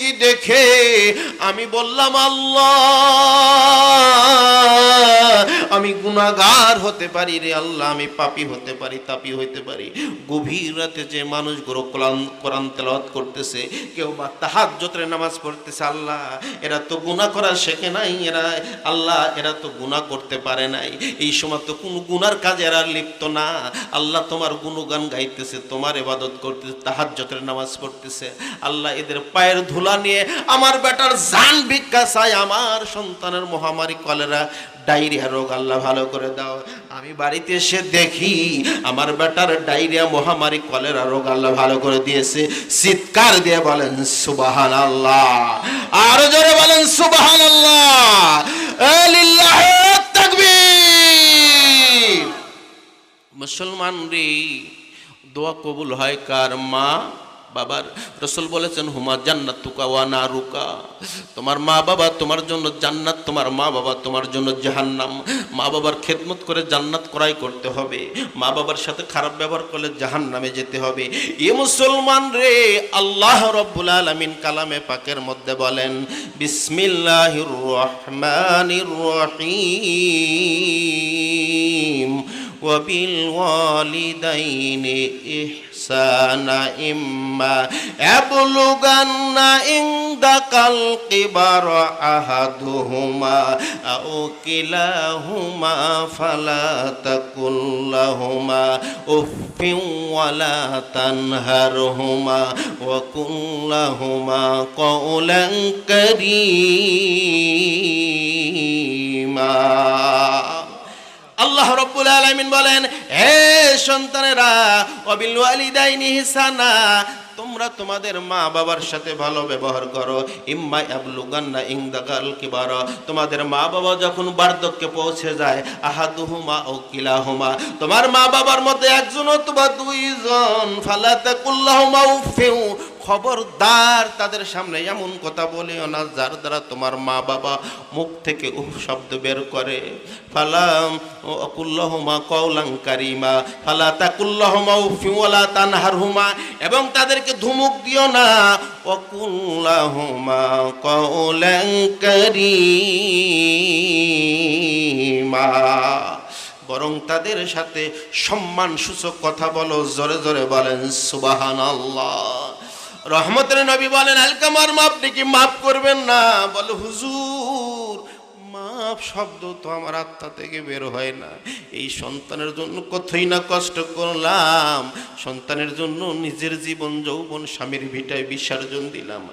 জিন্দেগি দেখে আমি বললাম, আল্লাহ আমি গুনাহগার হতে পারি রে আল্লাহ, আমি পাপী হতে পারি, তাপী হতে পারি। গভীর রাতে যে মানুষগুলো কোরআন তেলাওয়াত করতেছে, কেউ বা তাহাজ্জুদের নামাজ পড়তেছে, আল্লাহ এরা তো গুনাহ করা শেখে নাই, এরা তো গুনাহ করতে পারে নাই, এই সময় তো কোন গুনার কাজে এরা লিপ্ত না। আল্লাহ তোমার গুণগান গাইতেছে, তোমার ইবাদত করতেছে, তাহাজ্জুদের নামাজ পড়তেছে। আল্লাহ এদের পায়ের ধুলা নিয়ে আমার বেটার জান ভিক্ষা চাই, আমার সন্তানের মহামারী কলেরা ডায়রিয়া রোগ আল্লাহ ভালো করে দাও। আমি বাড়িতে এসে দেখি আমার বেটার ডায়রিয়া মহামারী কলেরা রোগ আল্লাহ ভালো করে দিয়েছে। চিৎকার দিয়ে বলেন সুবহানাল্লাহ, আরো জোরে বলেন সুবহানাল্লাহ, লিল্লাহি তাকবীর। মুসলমান রে, দোয়া কবুল হয় কার? মা বাবার। রাসূল বলেছেন, হুমা জান্নাতুকা ওয়া নারুকা, তোমার মা বাবা তোমার জন্য জান্নাত, তোমার মা বাবা তোমার জন্য জাহান্নাম। মা বাবার খেদমত করে জান্নাত ক্রয় করতে হবে, মা বাবার সাথে খারাপ ব্যবহার করলে জাহান্নামে যেতে হবে। এ মুসলমান রে, আল্লাহ রাব্বুল আলামিন কালামে পাকের মধ্যে বলেন, বিসমিল্লাহির রহমানির রহিম, ওয়াবিল ওয়ালিদাইনি ইহসানা ইম্মা ইয়াবলুগান্না ইনদাকাল কিবারা আহাদুহুমা আও কিলাহুমা ফালা তাকুল লাহুমা উফফিন ওয়ালা তানহারহুমা ওয়া কুল লাহুমা কওলান কারীমা। আল্লাহ রাব্বুল আলামিন বলেন, হে সন্তানেরা, ওয়াবিল ওয়ালিদাইনি ইহসানা, তোমরা তোমাদের মা বাবার সাথে ভালো ব্যবহার করো। ইম্মা ইয়াবলুগান্না ইনদাকাল কিবারা, তোমাদের মা বাবা যখন বার্ধক্যে পৌঁছে যায়, আহাদুহুমা ও কিলাহুমা, তোমার মা বাবার মধ্যে একজন অথবা দুইজন, ফালা তাকুল্লাহুমা উফিউ, খবরদার তাদের সামনে এমন কথা বলিও না যার দ্বারা তোমার মা বাবা মুখ থেকে উফ শব্দ বের করে। ফালাম আকুল্লাহুমা কওলান কারীমা, ফালা তাকুল্লাহুমা উফি ওয়ালা তানহারহুমা, এবং তাদেরকে ধমক দিও না। ওয়াকুল্লাহুমা কওলান কারীমা, বরং তাদের সাথে সম্মান সূচক কথা বলো। জোরে জোরে বলেন সুবহানাল্লাহ। রহমতের নবী বলেন, আলকামার মা, আপনি কি মাফ করবেন না? বলে, হুজুর মাফ শব্দ তো আমার আত্মা থেকে বের হয় না। এই সন্তানের জন্য কতই না কষ্ট করলাম, সন্তানের জন্য নিজের জীবন যৌবন স্বামীর ভিটায় বিসর্জন দিলাম।